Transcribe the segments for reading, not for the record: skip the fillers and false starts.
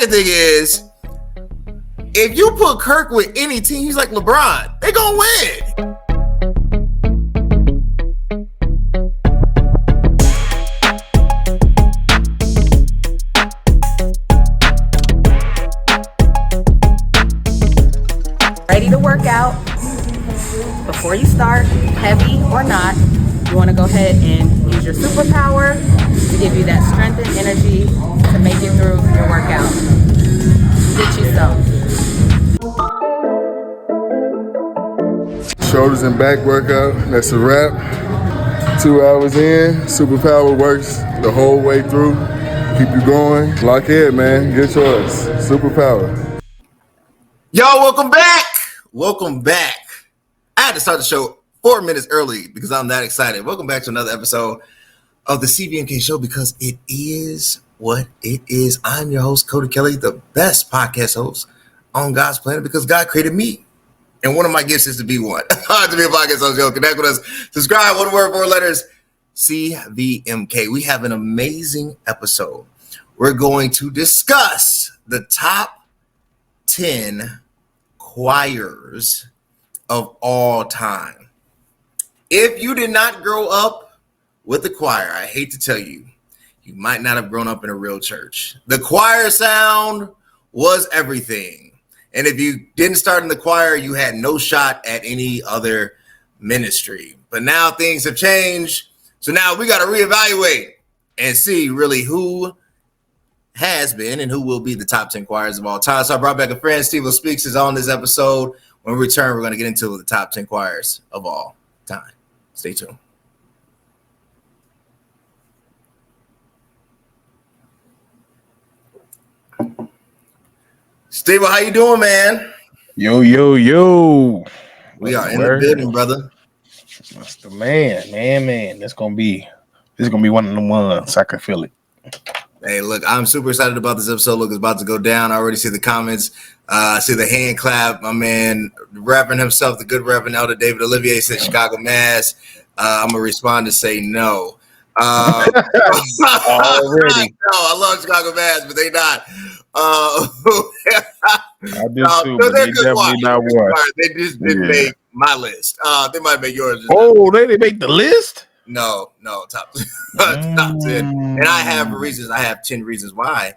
second thing is, if you put Kirk with any team, he's like LeBron. They gonna win. Ready to work out. Before you start, heavy or not, you want to go ahead and use your superpower to give you that strength and energy to make it through your workout. Get you some. Shoulders and back workout, that's a wrap. 2 hours in, superpower works the whole way through. Keep you going. Lock in, man. Get yours. Superpower. Y'all, welcome back. Welcome back. I had to start the show 4 minutes early because I'm that excited. Welcome back to another episode of the CBNK Show because it is what it is. I'm your host, Cody Kelly, the best podcast host on God's planet because God created me. And one of my gifts is to be one. To be a podcast host, yo, connect with us. Subscribe, one word, 4 letters, CVMK. We have an amazing episode. We're going to discuss the top 10 choirs of all time. If you did not grow up with the choir, I hate to tell you, you might not have grown up in a real church. The choir sound was everything. And if you didn't start in the choir, you had no shot at any other ministry. But now things have changed. So now we got to reevaluate and see really who has been and who will be the top 10 choirs of all time. So I brought back a friend. Steve Speaks is on this episode. When we return, we're going to get into the top 10 choirs of all time. Stay tuned. Steve, how you doing, man? Yo. We are in the building, brother. That's the man. This gonna be one of the ones. I can feel it. Hey, look, I'm super excited about this episode. Look, it's about to go down. I already see the comments. I see the hand clap. My man, the Reverend himself, the good Reverend Elder David Olivier said Chicago Mass. I'm going to respond to say no. Already. No, I love Chicago Mass, but they not. I do too, but they definitely not one. They just didn't make my list. They might make yours. Oh, they didn't make the list? No, top 10. And I have reasons. I have 10 reasons why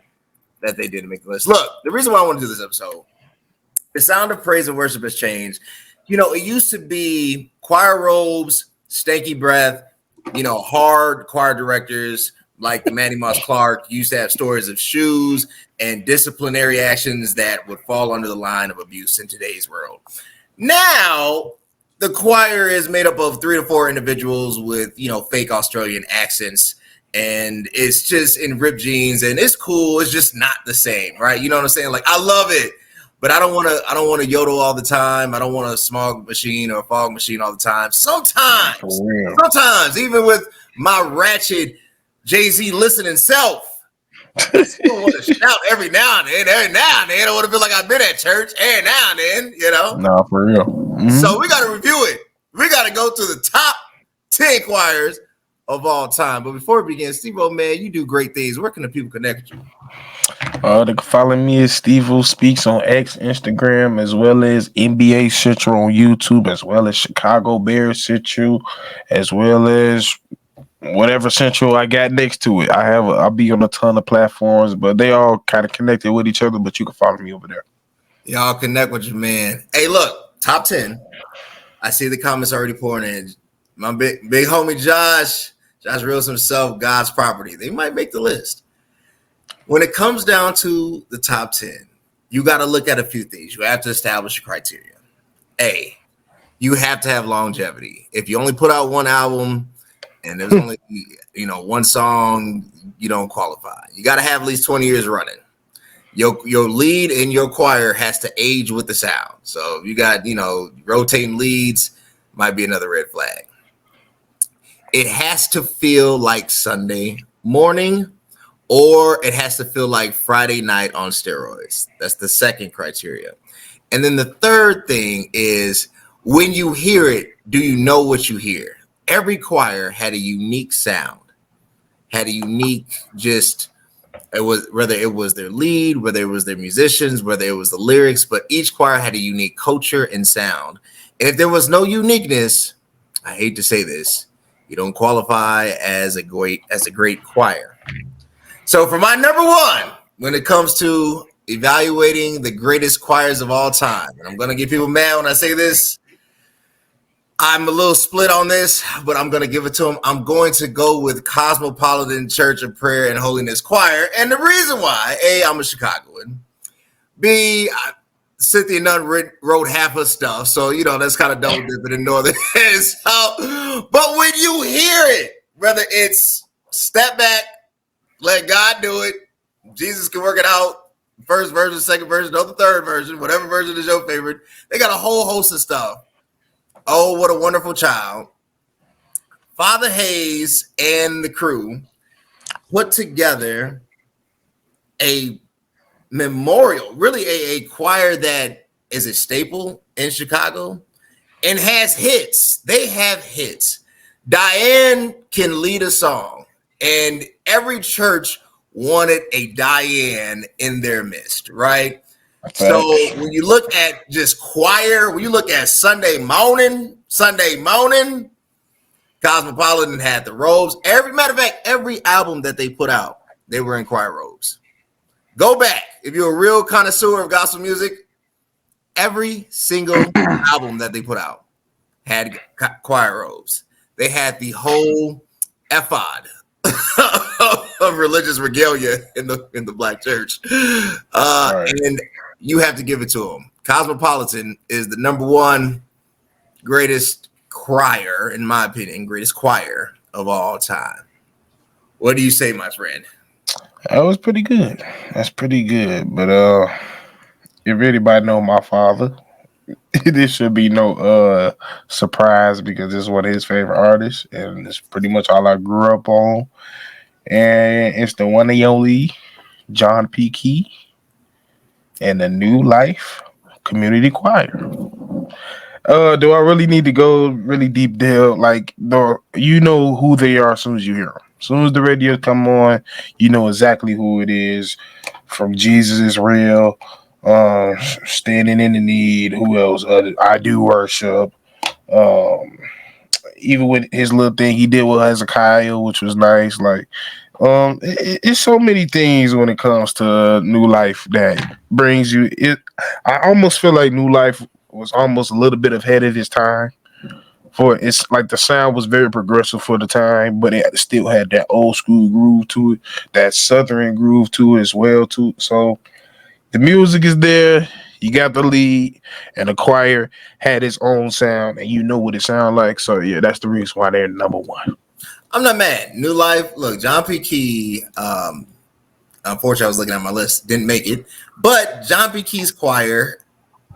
that they didn't make the list. Look, the reason why I want to do this episode, the sound of praise and worship has changed. You know, it used to be choir robes, stanky breath, hard choir directors like Manny Moss Clark used to have stories of shoes and disciplinary actions that would fall under the line of abuse in today's world. Now, the choir is made up of 3 to 4 individuals with, fake Australian accents, and it's just in ripped jeans, and it's cool. It's just not the same, right? You know what I'm saying? Like, I love it, but I don't want to yodel all the time. I don't want a smog machine or a fog machine all the time. Sometimes, even with my ratchet Jay-Z listening self, I still want to shout every now and then. I want to feel like I've been at church every now and then, No, for real. Mm-hmm. So we got to review it. We got to go through the top 10 choirs of all time. But before we begin, Steve, man, you do great things. Where can the people connect with you? They can follow me as Steve Speaks on X, Instagram, as well as NBA Central on YouTube, as well as Chicago Bears Central, as well as whatever Central I got next to it. I'll be on a ton of platforms, but they all kind of connected with each other, but you can follow me over there. Y'all connect with your man. Hey, look, top 10. I see the comments already pouring in. My big homie Josh Reels himself, God's property. They might make the list. When it comes down to the top 10, you got to look at a few things. You have to establish a criteria. A, you have to have longevity. If you only put out one album and there's only one song, you don't qualify. You got to have at least 20 years running. Your lead in your choir has to age with the sound. So if you got, rotating leads, might be another red flag. It has to feel like Sunday morning, or it has to feel like Friday night on steroids. That's the second criteria. And then the third thing is, when you hear it, do you know what you hear? Every choir had a unique sound, had a unique just It was whether it was their lead, whether it was their musicians, whether it was the lyrics, but each choir had a unique culture and sound. And if there was no uniqueness, I hate to say this, you don't qualify as a great choir. So for my number one, when it comes to evaluating the greatest choirs of all time, and I'm gonna get people mad when I say this, I'm a little split on this, but I'm going to give it to him. I'm going to go with Cosmopolitan Church of Prayer and Holiness Choir. And the reason why, A, I'm a Chicagoan. B, Cynthia Nunn wrote half her stuff. So, that's kind of double dipping in Northern. But when you hear it, whether it's step back, let God do it, Jesus can work it out, first version, second version, or the third version, whatever version is your favorite, they got a whole host of stuff. Oh, what a wonderful child. Father Hayes and the crew put together a memorial, really a choir that is a staple in Chicago and has hits. They have hits. Diane can lead a song, and every church wanted a Diane in their midst, right? So when you look at just choir, when you look at Sunday morning, Cosmopolitan had the robes. Matter of fact, every album that they put out, they were in choir robes. Go back. If you're a real connoisseur of gospel music, every single album that they put out had choir robes. They had the whole ephod of religious regalia in the black church. Right. And you have to give it to them. Cosmopolitan is the number one greatest choir, in my opinion, greatest choir of all time. What do you say, my friend? That was pretty good. That's pretty good. But if anybody know my father, this should be no surprise because this is one of his favorite artists, and it's pretty much all I grew up on. And it's the one and only John P. Key and the New Life Community Choir. Do I really need to go really deep there? Like, you know who they are as soon as you hear them. As soon as the radio come on, you know exactly who it is. From Jesus Is Real, Standing in the Need. Who else? I Do Worship. Even with his little thing he did with Hezekiah, which was nice. Like, it's so many things when it comes to New Life that brings you. I almost feel like New Life was almost a little bit ahead of its time. For it's like the sound was very progressive for the time, but it still had that old school groove to it, that southern groove to it as well too. So the music is there. You got the lead, and the choir had its own sound, and you know what it sounds like. So yeah, that's the reason why they're number one. I'm not mad. New Life. Look, John P. Key. Unfortunately, I was looking at my list, didn't make it. But John P. Key's choir.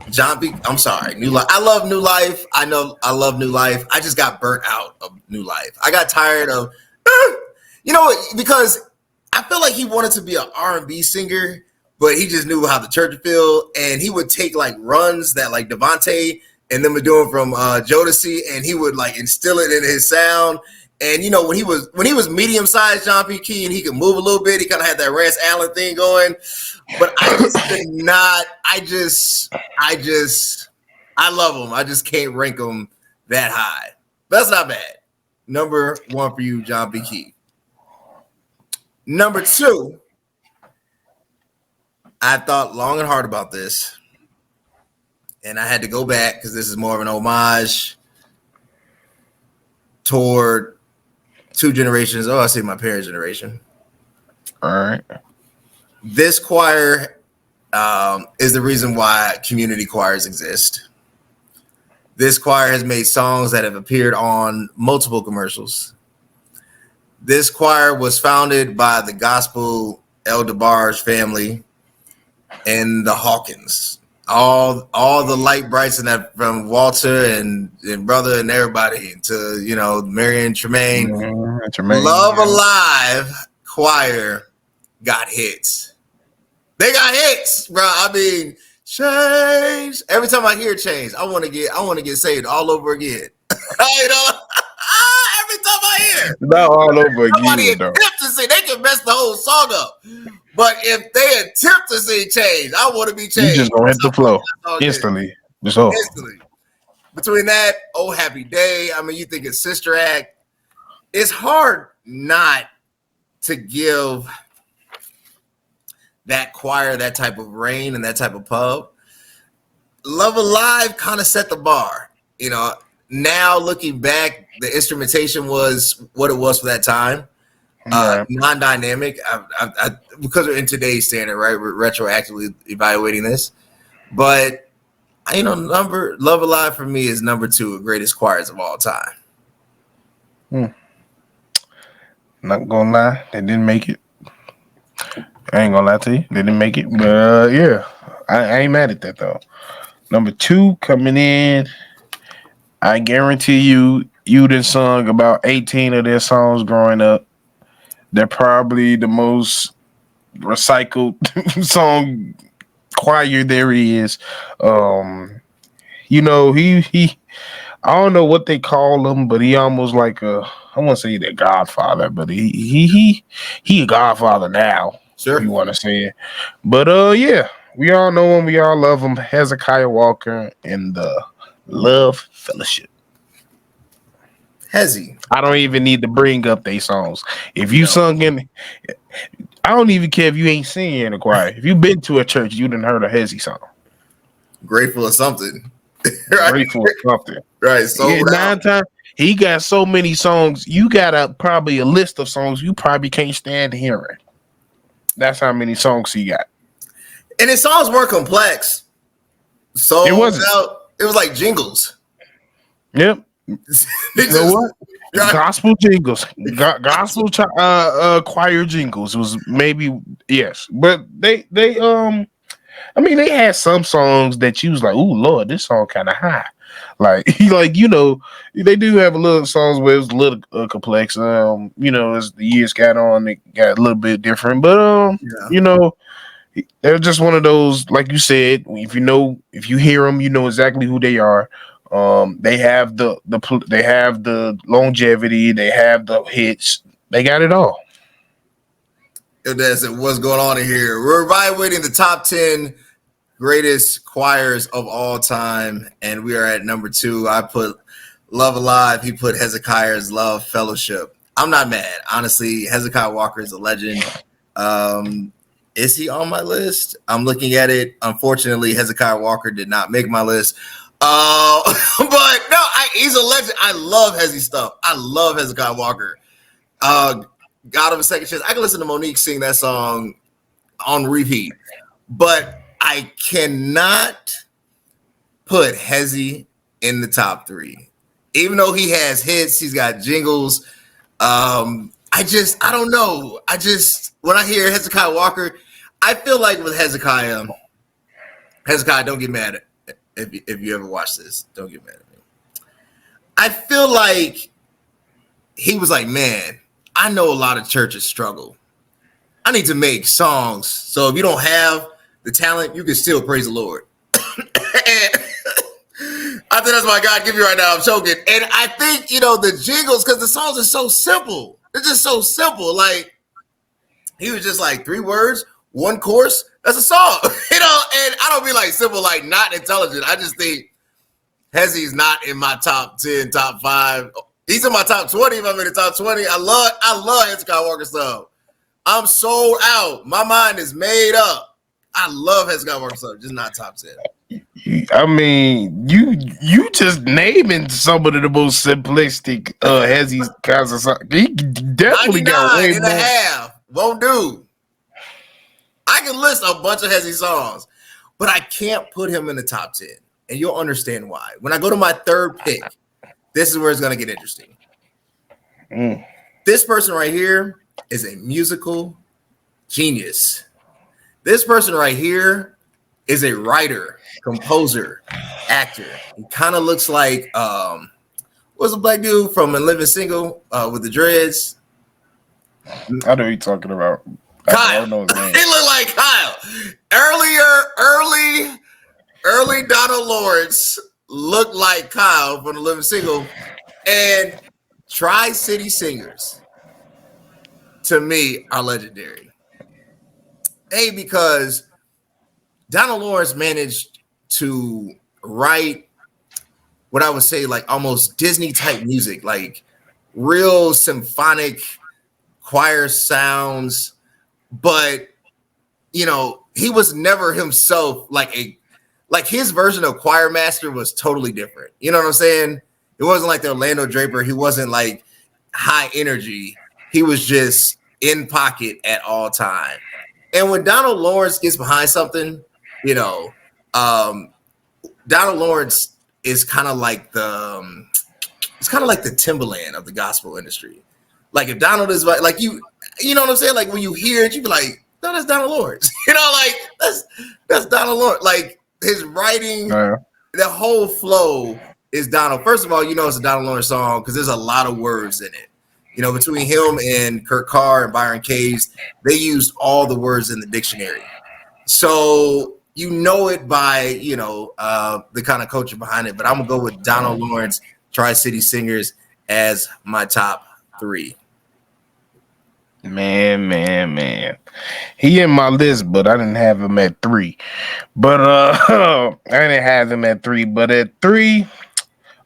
I'm sorry, New Life. I love New Life. I know I love New Life. I just got burnt out of New Life. I got tired of, because I feel like he wanted to be an R&B singer, but he just knew how the church would feel, and he would take like runs that like Devontae and them were doing from Jodeci, and he would like instill it in his sound. And when he was medium sized John P. Key and he could move a little bit, he kind of had that Rance Allen thing going. But I just did not. I love him. I just can't rank him that high. That's not bad. Number one for you, John P. Key. Number two, I thought long and hard about this, and I had to go back because this is more of an homage toward two generations. Oh, I say my parents' generation. All right. This choir is the reason why community choirs exist. This choir has made songs that have appeared on multiple commercials. This choir was founded by the gospel El DeBarge family and the Hawkins. All the light brights in that, from Walter and brother and everybody to Marion Tremaine. Love Alive choir got hits. They got hits, bro. I mean, change. Every time I hear change, I want to get saved all over again. Every time I hear, not all over again. Though. To say they can mess the whole song up. But if they attempt to sing change, I want to be You changed. just gonna hit the flow That's instantly. Just oh. Instantly. Between that, Oh Happy Day, I mean, you think it's Sister Act. It's hard not to give that choir that type of reign and that type of pub. Love Alive kind of set the bar. You know, now looking back, the instrumentation was what it was for that time. Non-dynamic. Because we're in today's standard, right? We're retroactively evaluating this. But, you know, Love Alive for me is number 2 of greatest choirs of all time. Not gonna lie, they didn't make it. I ain't gonna lie to you, they didn't make it. But yeah, I ain't mad at that though. Number 2 coming in, I guarantee you done sung about 18 of their songs growing up. They're probably the most recycled song choir there is. You know, he I don't know what they call him, but he almost like I won't say the Godfather, but he a Godfather now. Sure. If you want to say it. But yeah, we all know him, we all love him. Hezekiah Walker and the Love Fellowship. Hezzy. I don't even need to bring up their songs. If you sung in, I don't even care if you ain't singing in a choir. If you've been to a church, you done heard a Hezzy song. Grateful or something. Right? Grateful or something. Right. So yeah, 9 times he got so many songs. You got probably a list of songs you probably can't stand hearing. That's how many songs he got. And his songs were complex. So it wasn't. It was like jingles. Yep. You know what? Gospel jingles, gospel choir jingles was maybe yes, but they I mean they had some songs that you was like, oh Lord, this song kind of high, like you know they do have a little songs where it's a little complex. You know, as the years got on, it got a little bit different, but you know. They're just one of those, like you said. If you hear them, you know exactly who they are. They have the longevity. They have the hits. They got it all. That's what's going on in here. We're evaluating the top 10 greatest choirs of all time, and we are at number 2. I put Love Alive. He put Hezekiah's Love Fellowship. I'm not mad, honestly. Hezekiah Walker is a legend. Is he on my list? I'm looking at it. Unfortunately, Hezekiah Walker did not make my list. But no, he's a legend. I love Hezzy stuff. I love Hezekiah Walker. God of a Second Chance. I can listen to Monique sing that song on repeat, but I cannot put Hezzy in the top 3. Even though he has hits, he's got jingles. I don't know. When I hear Hezekiah Walker, I feel like with Hezekiah, don't get mad if you ever watch this. Don't get mad at me. I feel like he was like, man, I know a lot of churches struggle. I need to make songs. So if you don't have the talent, you can still praise the Lord. And I think that's my God give you right now. I'm choking. And I think, the jingles, because the songs are so simple. They're just so simple. Like, he was just like 3 words, 1 chorus. That's a song, and I don't mean like simple, like not intelligent. I just think Hezzy's not in my top 10, top 5. He's in my top 20 if I'm in the top 20. I love Hezekiah Walker stuff. I'm sold out. My mind is made up. I love Hezekiah Walker stuff, just not top 10. I mean, you just naming some of the most simplistic Hezzy kinds of songs. He definitely got way and more. A half. Won't do. I can list a bunch of Hezzy songs, but I can't put him in the top 10. And you'll understand why. When I go to my 3rd pick, this is where it's going to get interesting. This person right here is a musical genius. This person right here is a writer, composer, actor. He kind of looks like what's the black dude from Living Single with the dreads? I know who you're talking about. Kyle. I don't know his name. He looked like Kyle. Early Donald Lawrence looked like Kyle from the Living Single. And Tri-City Singers, to me, are legendary. Because Donald Lawrence managed to write what I would say like almost Disney type music, like real symphonic choir sounds, but he was never himself like his version of choir master was totally different. You know what I'm saying? It wasn't like the Orlando Draper. He wasn't like high energy. He was just in pocket at all time. And when Donald Lawrence gets behind something, Donald Lawrence is kind of like it's kind of like the Timberland of the gospel industry. Like if Donald is like you know what I'm saying? Like when you hear it, you be like, no, that's Donald Lawrence. That's Donald Lawrence. Like his writing, the whole flow is Donald. First of all, it's a Donald Lawrence song because there's a lot of words in it. Between him and Kurt Carr and Byron Caves, they used all the words in the dictionary. So it by the kind of culture behind it. But I'm gonna go with Donald Lawrence, Tri-City Singers as my top 3. Man. He in my list, but I didn't have him at 3. But I didn't have him at 3. But at 3,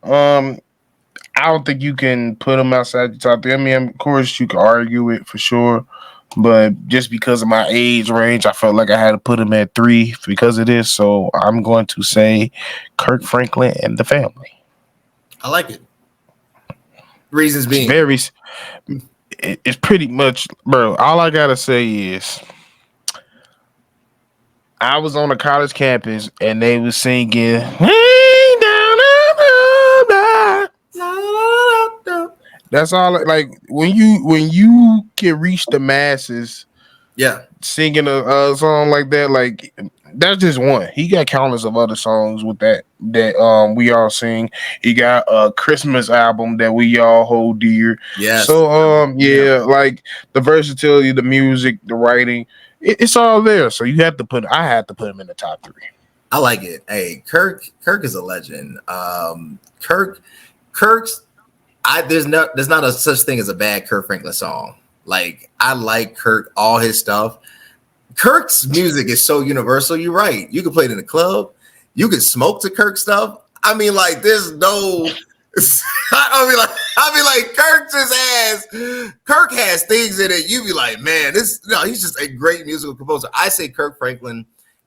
I don't think you can put him outside the top 3. I mean, of course, you can argue it for sure. But just because of my age range, I felt like I had to put him at 3 because of this. So I'm going to say Kirk Franklin and the Family. I like it. Reasons being. It's pretty much, bro. All I got to say is I was on a college campus and they was singing. That's all. Like when you can reach the masses, singing a song like that, like that's just one. He got countless of other songs with that we all sing. He got a Christmas album that we all hold dear. Yes. So like the versatility, the music, the writing, it's all there. So I had to put him in the top 3. I like it. Hey, Kirk is a legend. Kirk's. There's not a such thing as a bad Kirk Franklin song. Like I like Kirk, all his stuff. Kirk's music is so universal. You're right. You can play it in the club. You can smoke to Kirk stuff. I mean, like there's no. I mean, like Kirk has things in it. You be like, man, he's just a great musical composer. I say Kirk Franklin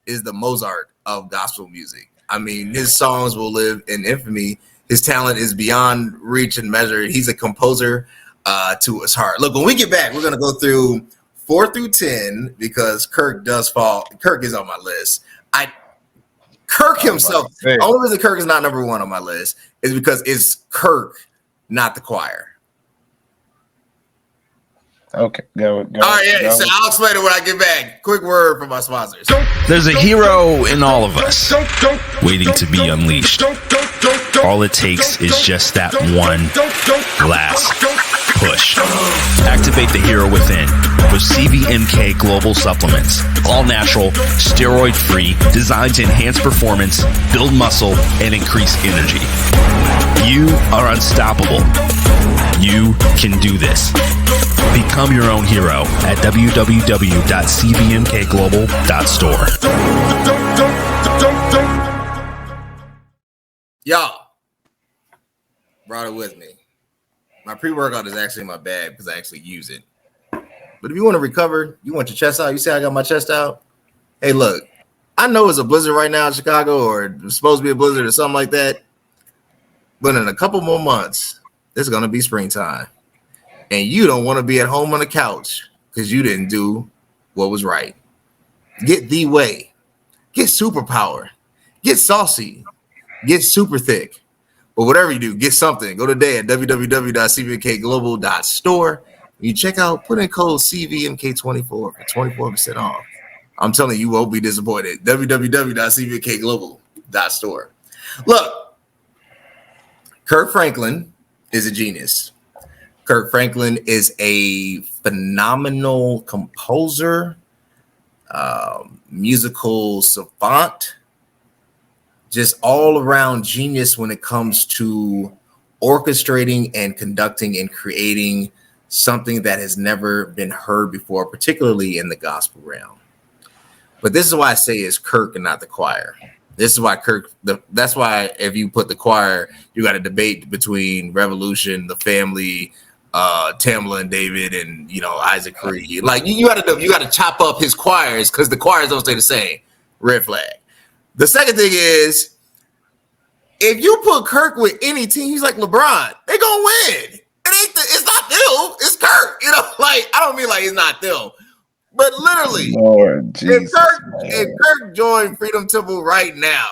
is the Mozart of gospel music. I mean, his songs will live in infamy. His talent is beyond reach and measure. He's a composer to his heart. Look, when we get back, we're going to go through 4 through 10 because Kirk does fall. Kirk is on my list. Kirk himself, the only reason Kirk is not number 1 on my list is because it's Kirk, not the choir. Okay, go. All right, so I'll explain it when I get back. Quick word from my sponsors. There's a hero in all of us waiting to be unleashed. All it takes is just that one last push. Activate the hero within with CVMK Global Supplements. All natural, steroid-free, designed to enhance performance, build muscle, and increase energy. You are unstoppable. You can do this. Become your own hero at www.cvmkglobal.store. Y'all brought it with me. My pre-workout is actually in my bag because I actually use it. But if you want to recover, you want your chest out, you see I got my chest out? Hey, look, I know it's a blizzard right now in Chicago, or it's supposed to be a blizzard or something like that. But in a couple more months, it's going to be springtime. And you don't want to be at home on the couch because you didn't do what was right. Get the way. Get superpower. Get saucy. Get super thick. But whatever you do, get something. Go today at www.cvmkglobal.store. You check out, put in code CVMK24 for 24% off. I'm telling you, you won't be disappointed. www.cvmkglobal.store. Look, Kirk Franklin is a genius. Kirk Franklin is a phenomenal composer, musical savant, just all around genius when it comes to orchestrating and conducting and creating something that has never been heard before, particularly in the gospel realm. But this is why I say it's Kirk and not the choir. This is why Kirk. That's why if you put the choir, you got a debate between Revolution, the Family, Tamla and David, and Isaac Cree. Like you got to chop up his choirs because the choirs don't stay the same. Red flag. The second thing is, if you put Kirk with any team, he's like LeBron. They gonna win. It's not them. It's Kirk. Like I don't mean like it's not them, but literally, Lord Jesus, if Kirk joined Freedom Temple right now,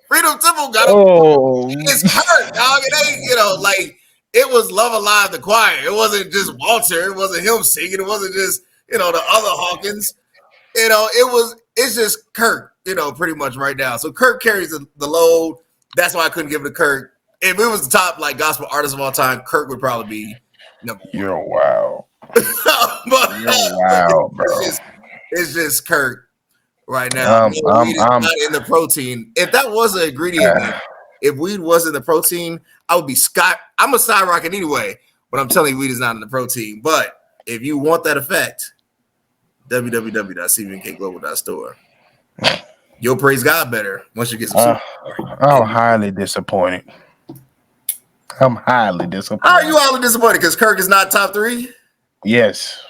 Freedom Temple got it's Kirk, dog. It ain't like it was Love Alive the choir. It wasn't just Walter. It wasn't him singing. It wasn't just the other Hawkins. It's just Kirk. Pretty much right now. So Kirk carries the load. That's why I couldn't give it to Kirk. If it was the top like gospel artist of all time, Kirk would probably be number one. You're wild. But You're wild, bro. It's just Kirk right now. Weed is not in the protein. If that was an ingredient, if weed wasn't the protein, I would be I'm a skyrocket anyway. But I'm telling you, weed is not in the protein. But if you want that effect, www.cbnkglobal.store. You'll praise God better once you get some. I'm highly disappointed. How are you highly disappointed? Because Kirk is not top 3? Yes.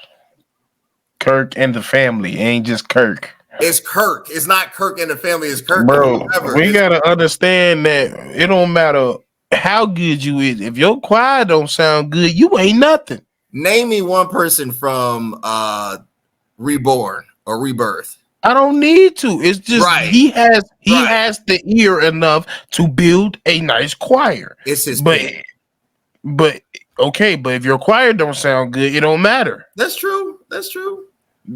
Kirk and the Family. It ain't just Kirk. It's Kirk. It's not Kirk and the Family. It's Kirk. Bro, we got to understand that it don't matter how good you is. If your choir don't sound good, you ain't nothing. Name me one person from Reborn or Rebirth. I don't need to. It's just he has the ear enough to build a nice choir. It's his but if your choir don't sound good, it don't matter. That's true.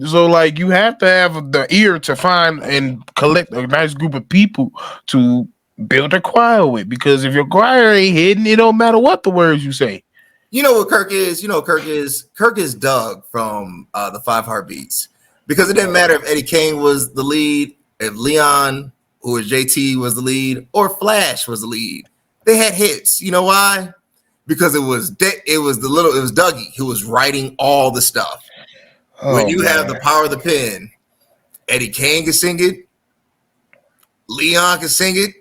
So like you have to have the ear to find and collect a nice group of people to build a choir with, because if your choir ain't hitting, it don't matter what the words you say. You know what Kirk is? Kirk is Doug from the 5 Heartbeats. Because it didn't matter if Eddie Kane was the lead, if Leon, who was JT, was the lead, or Flash was the lead. They had hits. You know why? Because it was Dougie who was writing all the stuff. When you have the power of the pen, Eddie Kane can sing it, Leon can sing it,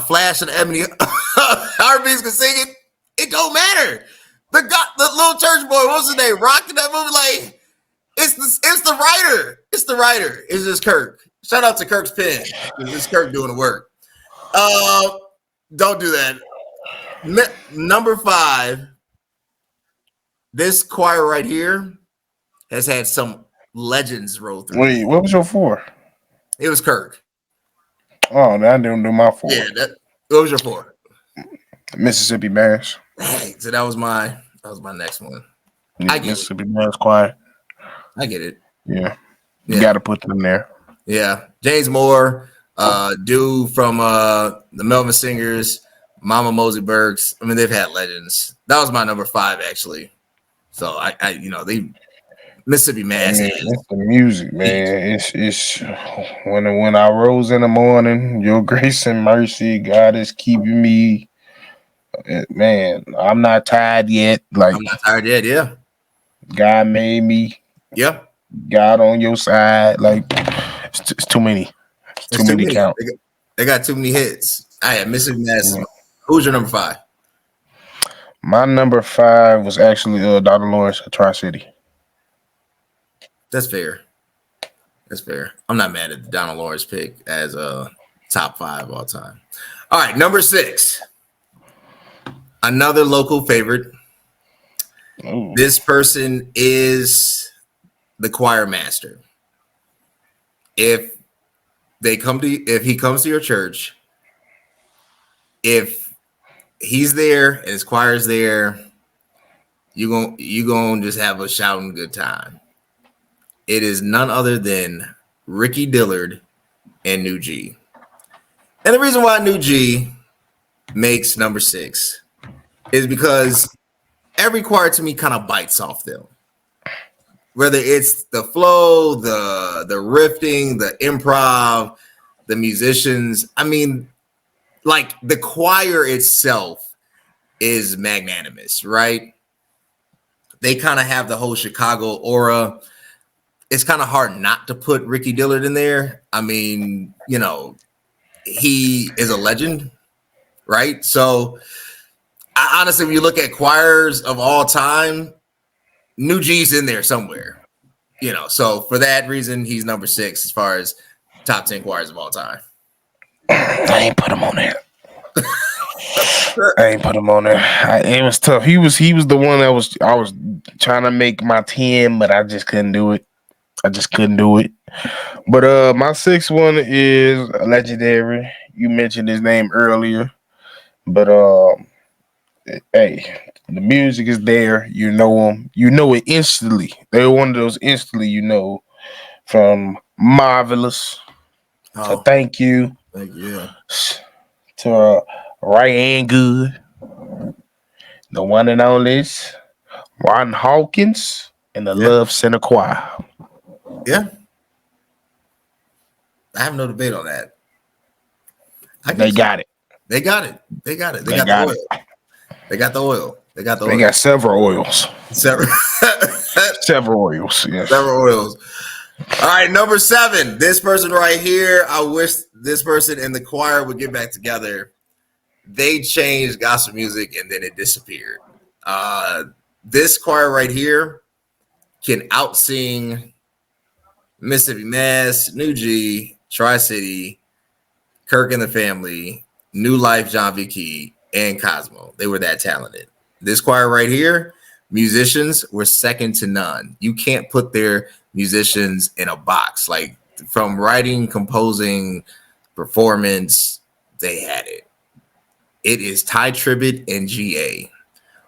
Flash and Ebony Heartbeats can sing it. It don't matter. The little church boy, what's his name? Rocking that movie like. It's the writer. It's the writer. It's just Kirk. Shout out to Kirk's pen. It's Kirk doing the work. Don't do that. Number 5. This choir right here has had some legends roll through. Wait, what was your 4? It was Kirk. Oh, I didn't do my 4. Yeah, what was your 4? Mississippi Mass. Hey, so that was my next one. Yeah, Mississippi Mass choir. I get it. Yeah. You got to put them there. Yeah. James Moore, dude from the Melvin Singers, Mama Mosey Burks. I mean, they've had legends. That was my number 5, actually. So they Mississippi Mass. It's the music, man. It's when I rose in the morning, your grace and mercy, God is keeping me. Man, I'm not tired yet. Like I'm not tired yet. Yeah. God made me. Yeah. God on your side. Like it's too many. Too many count. They got too many hits. I had Mississippi Mass. Who's your number 5? My number 5 was actually Dr. Lawrence at Tri-City. That's fair. I'm not mad at the Donald Lawrence pick as a top 5 all time. All right, number 6. Another local favorite. Ooh. This person is the choir master. If he comes to your church, if he's there and his choir's there, you gonna just have a shouting good time. It is none other than Ricky Dillard and New G. And the reason why New G makes number 6 is because every choir to me kind of bites off them. Whether it's the flow, the riffing, the improv, the musicians. I mean, like the choir itself is magnanimous, right? They kind of have the whole Chicago aura. it's kind of hard not to put Ricky Dillard in there. I mean, he is a legend, right? So honestly, when you look at choirs of all time, New G's in there somewhere, So for that reason, he's number 6 as far as top 10 choirs of all time. I ain't put him on there. It was tough. He was the one that I was trying to make my 10, but I just couldn't do it. But my 6th one is legendary. You mentioned his name earlier, but hey, the music is there. You know him. You know it instantly. They're one of those instantly from Marvelous to Thank You. To Right and Good. The one and only Ron Hawkins and the Love Center Choir. Yeah. I have no debate on that. They got it. They got it. They got the oil. They got the oil. They got several oils. Several oils. Yes. Several oils. All right, number 7. This person right here. I wish this person and the choir would get back together. They changed gospel music and then it disappeared. This choir right here can out-sing Mississippi Mass, New G, Tri-City, Kirk and the Family, New Life, John V. Key, and Cosmo. They were that talented. This choir right here, musicians were second to none. You can't put their musicians in a box. Like from writing, composing, performance, they had it. It is Ty Tribbett and GA.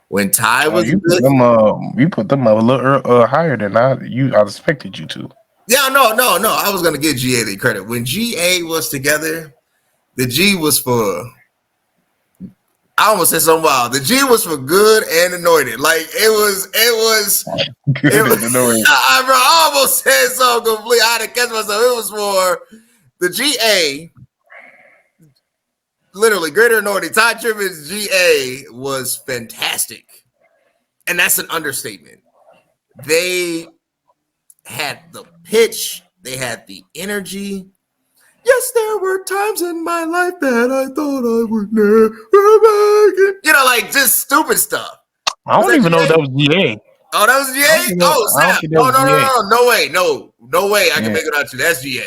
When Ty was you put them up a little higher than I expected you to. Yeah, no. I was gonna give GA the credit. When GA was together, the G was for. I almost said something wild. The G was for good and anointed. Like it was good and anointed. I almost said something complete. I had to catch myself. It was for the GA. Literally, greater anointing. Ty Tribbett's GA was fantastic, and that's an understatement. They had the pitch, they had the energy. Yes, there were times in my life that I thought I would never make it. Like just stupid stuff. I don't even know if that was GA. Oh, that was GA? Snap. No way. I can make it out to you. That's GA.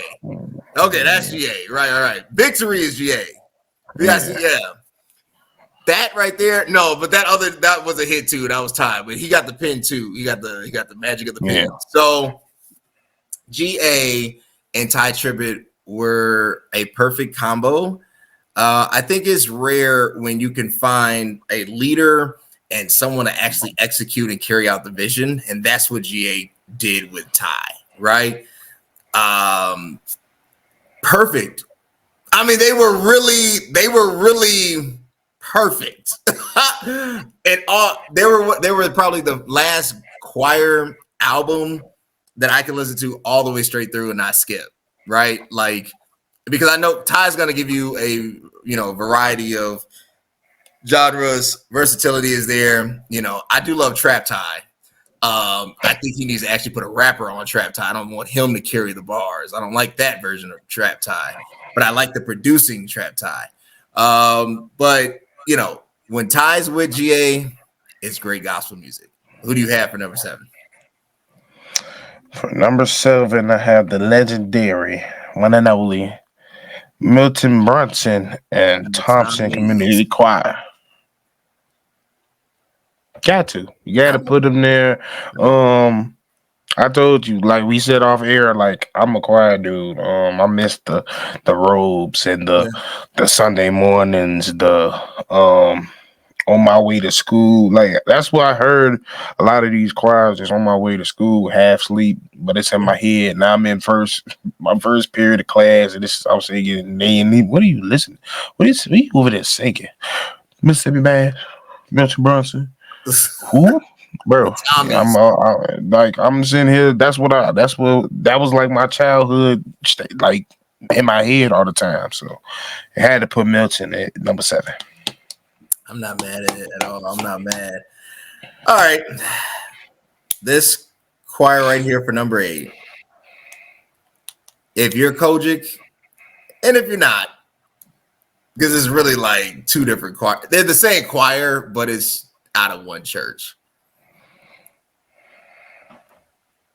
Okay, that's GA. Right. Victory is GA. Yes, yeah. That right there, no, but that was a hit too. That was Ty, but he got the pin too. He got the magic of the pin. So GA and Ty Tribbett were a perfect combo. I think it's rare when you can find a leader and someone to actually execute and carry out the vision, and that's what GA did with Ty, right? Perfect. I mean, they were really perfect. And they were probably the last choir album that I can listen to all the way straight through and not skip, right? Like, because I know Ty's going to give you a variety of genres. Versatility is there. I do love Trap Ty. I think he needs to actually put a rapper on Trap Ty. I don't want him to carry the bars. I don't like that version of Trap Ty, but I like the producing Trap Ty. But when Ty's with GA, it's great gospel music. Who do you have for number 7? For number 7, I have the legendary one and only Milton Brunson and Thompson Community Choir. You got to put them there. I told you, like we said off air, like I'm a choir dude. I miss the robes and the Sunday mornings, on my way to school. Like that's what I heard. A lot of these choirs is on my way to school, half sleep, but it's in my head. Now I'm in my first period of class, and I was singing. What are you listening? What are you over there singing? Mississippi Mass, Milton Brunson. Who? Bro, I'm sitting here. That was like my childhood, like in my head all the time. So I had to put Milton at number 7. I'm not mad at it at all. I'm not mad. All right, this choir right here for number 8. if you're Kojic, and if you're not, because it's really like two different choir. They're the same choir, but it's out of one church.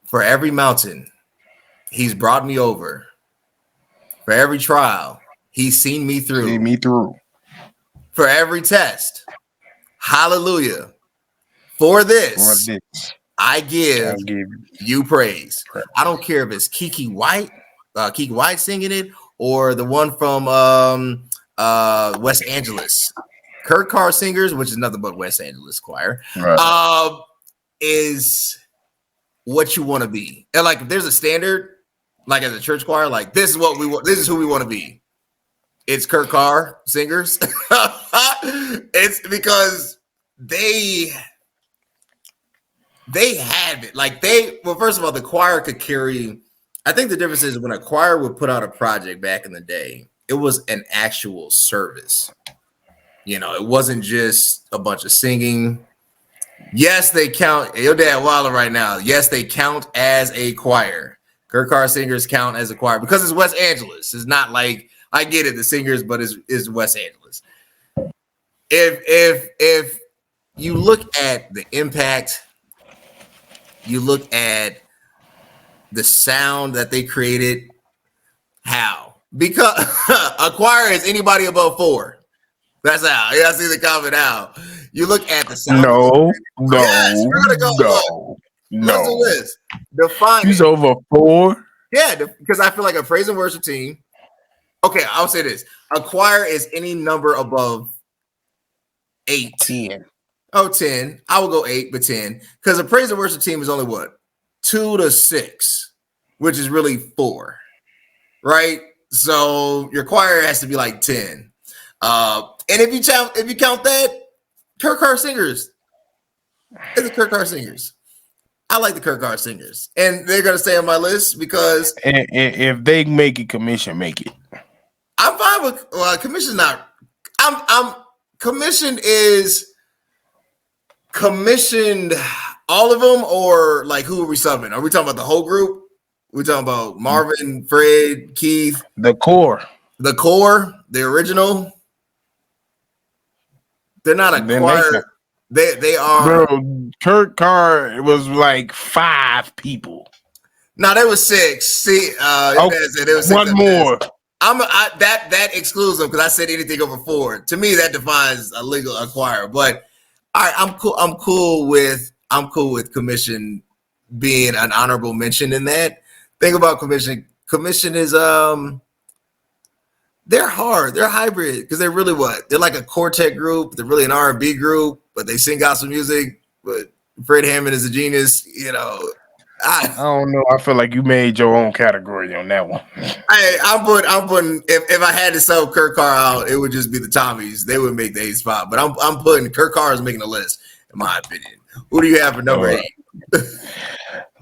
For every mountain, he's brought me over. For every trial, he's seen me through. See me through. For every test, hallelujah. For this, I give you praise. I don't care if it's Kiki White singing it, or the one from West Angeles, Kurt Carr Singers, which is nothing but West Angeles choir, right. Is what you want to be. And like, if there's a standard, like as a church choir, like this is what we want. This is who we want to be. It's Kurt Carr Singers. It's because they have it. Like first of all, the choir could carry. I think the difference is when a choir would put out a project back in the day, it was an actual service. You know, it wasn't just a bunch of singing. Yes, they count. Your dad Waller right now. Yes, they count as a choir. Kurt Carr Singers count as a choir because it's West Angeles. It's not like, I get it, the singers, but it's West Angeles. If you look at the impact, you look at the sound that they created, how? Because a choir is anybody above 4. That's how. Yeah, I see the comment now. You look at the sound. No. Listen to this. Define He's it. over 4. Yeah, because I feel like a praise and worship team. Okay, I'll say this. A choir is any number above 8. 10. Oh, 10. I will go 8, but 10. Because a praise and worship team is only what? 2 to 6, which is really 4. Right? So your choir has to be like 10. And if you count that, Kurt Carr Singers. It's the Kurt Carr Singers. I like the Kurt Carr Singers. And they're gonna stay on my list because if they make it, commission make it. I'm fine with commission's not. I'm commissioned is commissioned all of them, or like who are we subbing? Are we talking about the whole group? We're talking about Marvin, Fred, Keith, the core, the original. They're not a choir. They are. Bro, Kurt Carr was like 5 people. No, there was 6. See, there was 6. One more. That excludes them because I said anything over 4. To me, that defines a choir. But all right, I'm cool. I'm cool with commission being an honorable mention in that. Think about commission. Commission is they're hard. They're hybrid because they're really what? They're like a quartet group. They're really an R&B group, but they sing gospel music. But Fred Hammond is a genius. You know, I don't know. I feel like you made your own category on that one. I'm putting. If I had to sub Kurt Carr out, it would just be the Tommies. They would make the 8 spot. But I'm putting Kurt Carr is making the list, in my opinion. Who do you have for number 8?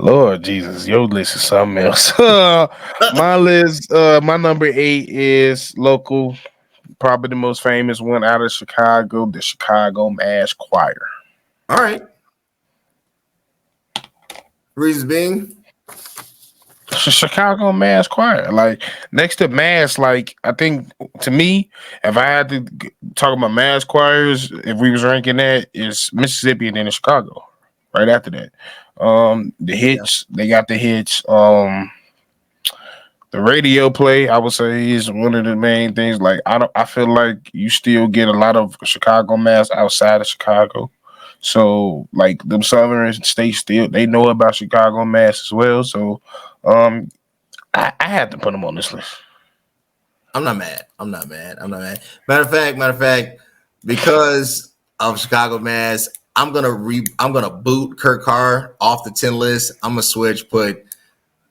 Lord Jesus, your list is something else. My list, my number 8 is local, probably the most famous one out of Chicago, the Chicago Mass Choir. All right. Reasons being? Chicago Mass Choir. Like, next to Mass, like, I think, to me, if I had to talk about Mass choirs, if we was ranking that, it's Mississippi and then Chicago. Right after that. The hits, they got the hits. The radio play, I would say, is one of the main things. Like, I feel like you still get a lot of Chicago Mass outside of Chicago. So, like, them southern states they know about Chicago Mass as well. So, I had to put them on this list. I'm not mad. Matter of fact, because of Chicago Mass, I'm gonna boot Kurt Carr off the 10 list. I'm gonna put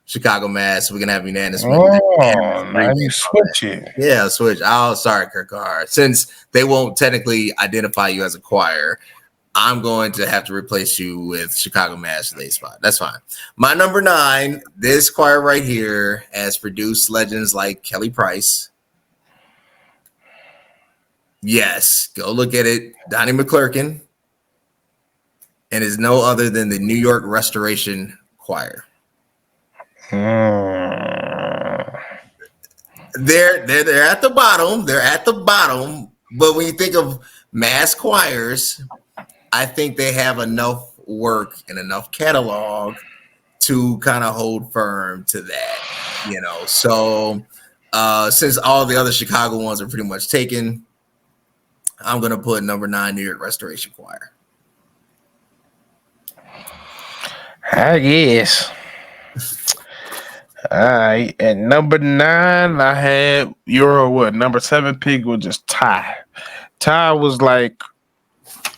Chicago Mass. So we can have unanimous. Now you switch it. Yeah, switch. Sorry, Kurt Carr. Since they won't technically identify you as a choir, I'm going to have to replace you with Chicago Mass for the 8 spot. That's fine. My number 9, this choir right here has produced legends like Kelly Price. Yes, go look at it. Donnie McClurkin. And is no other than the New York Restoration Choir. they're at the bottom. They're at the bottom. But when you think of mass choirs, I think they have enough work and enough catalog to kind of hold firm to that, So since all the other Chicago ones are pretty much taken, I'm gonna put number 9 New York Restoration Choir. I guess. All right. At number 9, I had your number 7 pick was just Ty. Ty was like,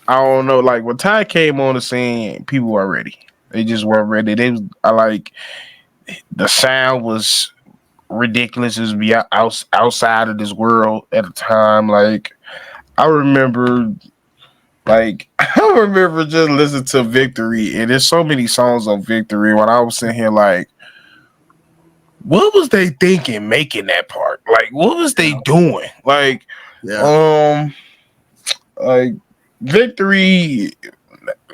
I don't know, like when Ty came on the scene, people were ready. They just weren't ready. The sound was ridiculous. It was outside of this world at the time. Like I remember just listening to Victory, and there's so many songs on Victory when I was sitting here like, what was they thinking making that part? Like, what was they doing? Like, like Victory.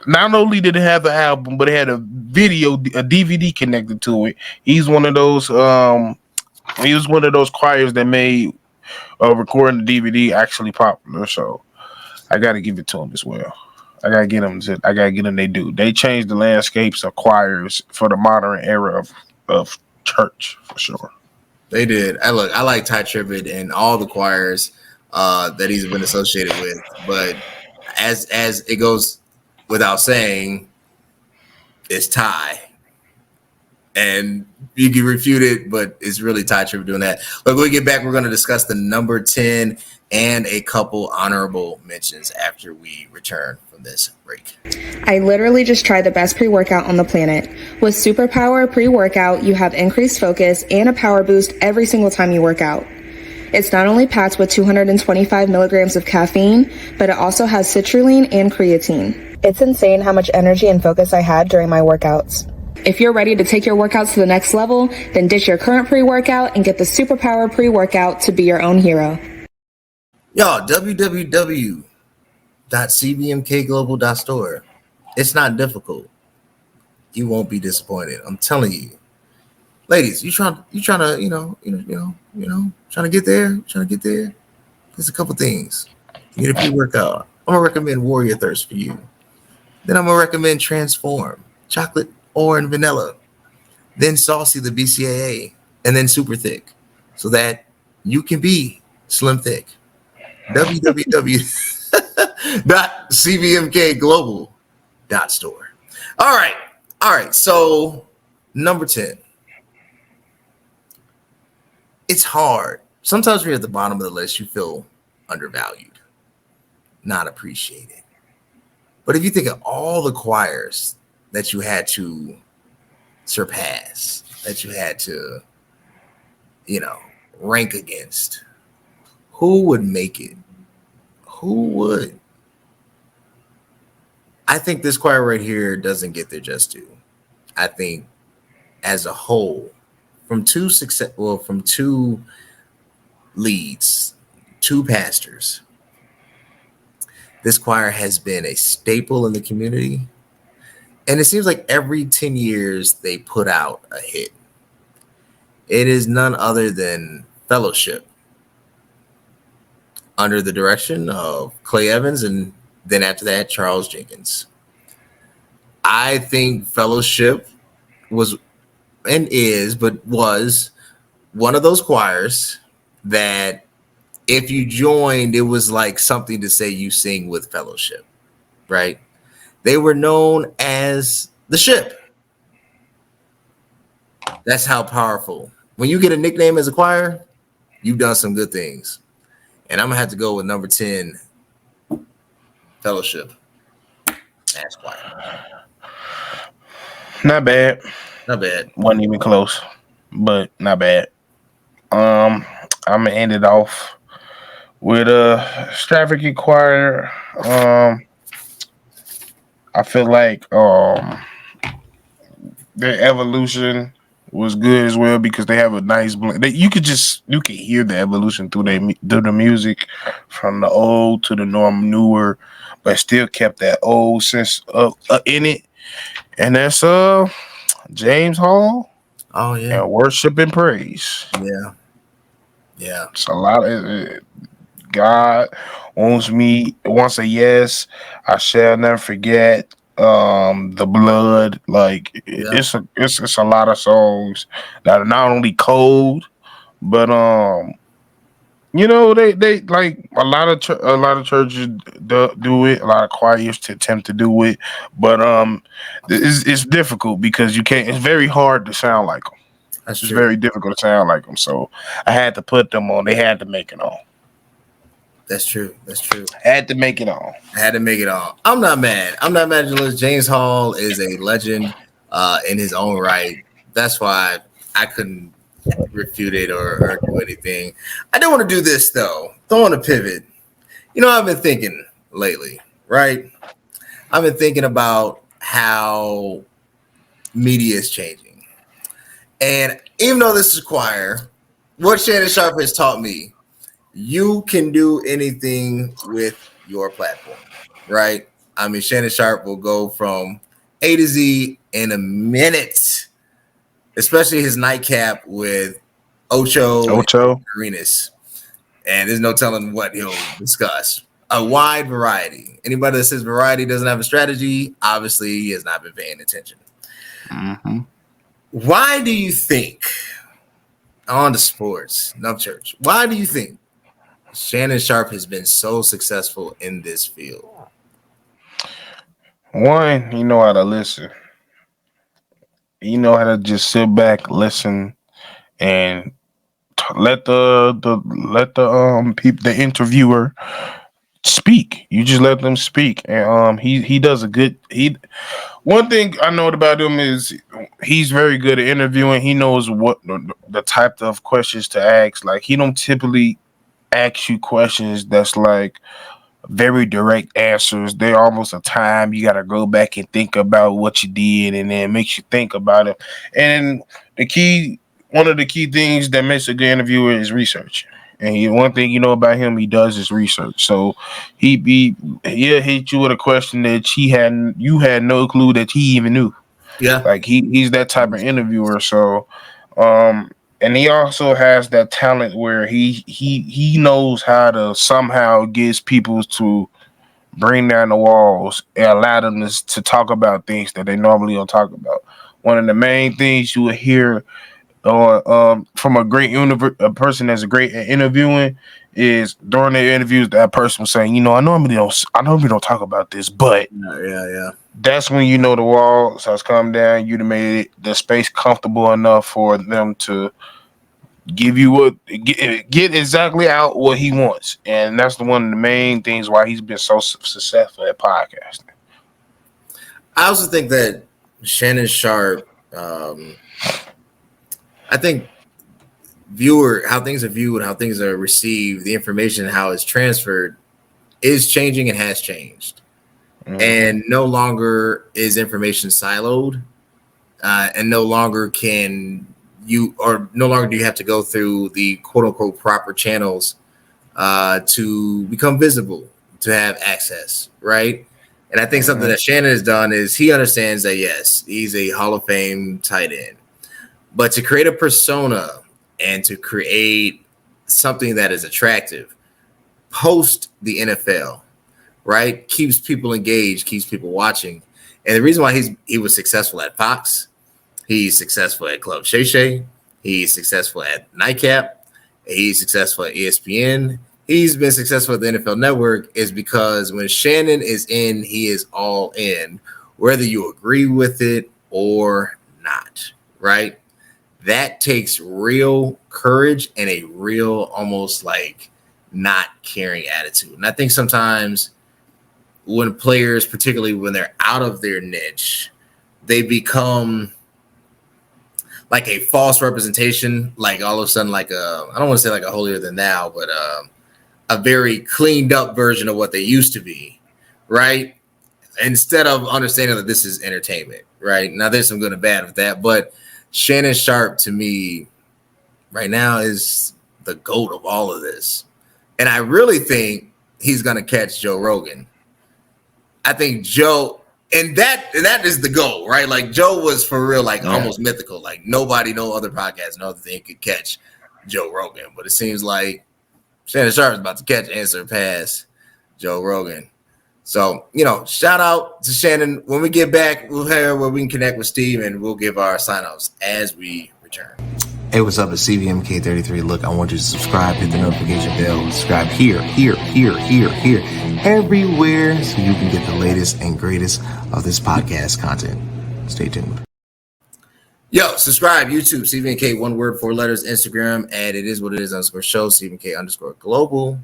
Not only did it have the album, but it had a DVD connected to it. He's one of those. He was one of those choirs that made recording the DVD actually popular. So I got to give it to him as well. I gotta get them. They do. They changed the landscapes of choirs for the modern era of church for sure. They did. I like Ty Tribbett and all the choirs that he's been associated with. But as it goes without saying, it's Ty. And you can refute it, but it's really Ty Tribbett doing that. But when we get back, we're going to discuss the number 10 and a couple honorable mentions after we return from this break. I literally just tried the best pre-workout on the planet. With Superpower pre-workout, you have increased focus and a power boost every single time you work out. It's not only packed with 225 milligrams of caffeine, but it also has citrulline and creatine. It's insane how much energy and focus I had during my workouts. If you're ready to take your workouts to the next level, then ditch your current pre-workout and get the Superpower pre-workout to be your own hero. Y'all, www.cbmkglobal.store. It's not difficult. You won't be disappointed. I'm telling you. Ladies, you trying to, trying to get there? There's a couple things. You need a pre-workout. I'm gonna recommend Warrior Thirst for you. Then I'm gonna recommend Transform, chocolate or and vanilla. Then Saucy, the BCAA, and then Super Thick, so that you can be slim thick. www.cbmkglobal.store. All right. So number 10. It's hard. Sometimes when you're at the bottom of the list, you feel undervalued, not appreciated. But if you think of all the choirs that you had to surpass, that you had to, rank against, who would make it? Who would? I think this choir right here doesn't get their just due. I think as a whole, from two leads, 2 pastors, this choir has been a staple in the community. And it seems like every 10 years they put out a hit. It is none other than Fellowship, under the direction of Clay Evans, and then after that, Charles Jenkins. I think Fellowship was one of those choirs that if you joined, it was like something to say you sing with Fellowship, right? They were known as the Ship. That's how powerful. When you get a nickname as a choir, you've done some good things. And I'm going to have to go with number 10, Fellowship. Mass choir. Not bad. Wasn't even close, but not bad. I'm going to end it off with a Stravagant choir. I feel like their evolution was good as well because they have a nice blend. You can hear the evolution through the music from the old to the newer, but still kept that old sense in it. And that's James Hall. Oh yeah, and Worship and Praise. Yeah. Yeah, It's a lot of God wants a yes. I shall never forget. The blood, like yeah, it's a lot of songs that are not only cold, but they like a lot of churches do it. A lot of choirs to attempt to do it, but it's difficult because you can't. It's very hard to sound like them. that's It's true. very difficult to sound like them. So I had to put them on. They had to make it on. That's true. That's true. Had to make it on. I had to make it all. I'm not mad. I'm not mad. James Hall is a legend in his own right. That's why I couldn't refute it or do anything. I don't want to do this though. Don't want to pivot. I've been thinking lately, right? I've been thinking about how media is changing. And even though this is choir, what Shannon Sharp has taught me, you can do anything with your platform, right? I mean, Shannon Sharp will go from A to Z in a minute, especially his nightcap with Ocho and Ocho. Arenas. And there's no telling what he'll discuss. A wide variety. Anybody that says variety doesn't have a strategy, obviously he has not been paying attention. Mm-hmm. Why do you think, on to sports, no church, why do you think Shannon Sharp has been so successful in this field? One, you know how to listen. You know how to just sit back, listen, and let the people, the interviewer, speak. You just let them speak, and he does a good he. One thing I know about him is he's very good at interviewing. He knows what the type of questions to ask. Like he don't typically ask you questions that's like very direct answers. They're almost a time you got to go back and think about what you did, and then makes you think about it. And one of the key things that makes a good interviewer is research. And one thing you know about him, he does his research. So he'll hit you with a question that you had no clue that he even knew. Yeah. Like he's that type of interviewer. So and he also has that talent where he knows how to somehow get people to bring down the walls and allow them to talk about things that they normally don't talk about. One of the main things you will hear from a person that's great at interviewing is during their interviews that person was saying, I normally don't talk about this, but Yeah. that's when you know the walls has come down. You'd have made the space comfortable enough for them to give you get exactly out what he wants, and that's one of the main things why he's been so successful at podcasting. I also think that Shannon Sharp, I think how things are viewed, how things are received, the information, how it's transferred is changing and has changed. Mm-hmm. And no longer is information siloed, and no longer do you have to go through the quote unquote proper channels to become visible, to have access, right? And I think something that Shannon has done is he understands that, yes, he's a Hall of Fame tight end, but to create a persona and to create something that is attractive post the NFL, right, keeps people engaged, keeps people watching. And the reason why he was successful at Fox, he's successful at Club Shay Shay, he's successful at Nightcap, he's successful at ESPN, he's been successful at the NFL Network, is because when Shannon is in, he is all in, whether you agree with it or not, right? That takes real courage and a real almost like not caring attitude. And I think sometimes when players, particularly when they're out of their niche, they become like a false representation, like all of a sudden, like I don't want to say like a holier than thou, but a very cleaned up version of what they used to be, right? Instead of understanding that this is entertainment, right? Now there's some good and bad with that, but Shannon Sharp to me right now is the GOAT of all of this. And I really think he's going to catch Joe Rogan. I think Joe, and that is the goal, right? Like Joe was for real, like almost mythical. Like no other podcast, no other thing could catch Joe Rogan, but it seems like Shannon Sharp is about to catch and surpass Joe Rogan. So, shout out to Shannon. When we get back, we'll have where we can connect with Steve and we'll give our sign-offs as we return. Hey, what's up? It's CVMK33. Look, I want you to subscribe, hit the notification bell, subscribe here, everywhere, so you can get the latest and greatest of this podcast content. Stay tuned. Yo, subscribe, YouTube, CVMK, one word, 4 letters, Instagram, and it is what it is _show, CVMK _global.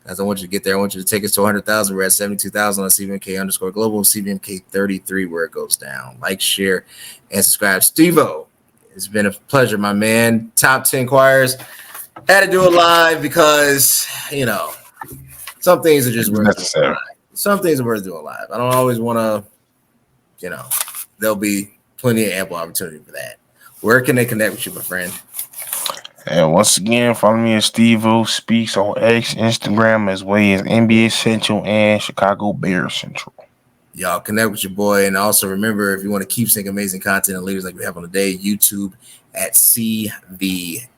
As I want you to get there, I want you to take us to 100,000. We're at 72,000 on CVMK _global, CVMK33, where it goes down. Like, share, and subscribe. Steve-O, it's been a pleasure, my man. Top 10 choirs. Had to do it live because, some things are just worth doing live. Some things are worth doing live. I don't always want to, there'll be plenty of ample opportunity for that. Where can they connect with you, my friend? And once again, follow me at Steve-O Speaks on X, Instagram, as well as NBA Central and Chicago Bears Central. Y'all connect with your boy. And also remember, if you want to keep seeing amazing content and leaders like we have on the day, YouTube at CVMK.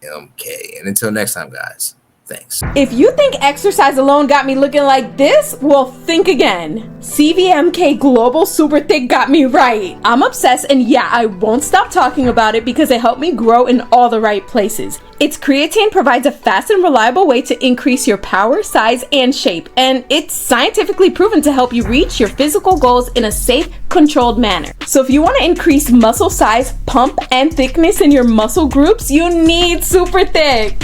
And until next time, guys, thanks. If you think exercise alone got me looking like this, well, think again. CVMK Global Super Thick got me right. I'm obsessed, and yeah, I won't stop talking about it because it helped me grow in all the right places. Its creatine provides a fast and reliable way to increase your power, size, and shape, and it's scientifically proven to help you reach your physical goals in a safe, controlled manner. So if you want to increase muscle size, pump, and thickness in your muscle groups, you need Super Thick.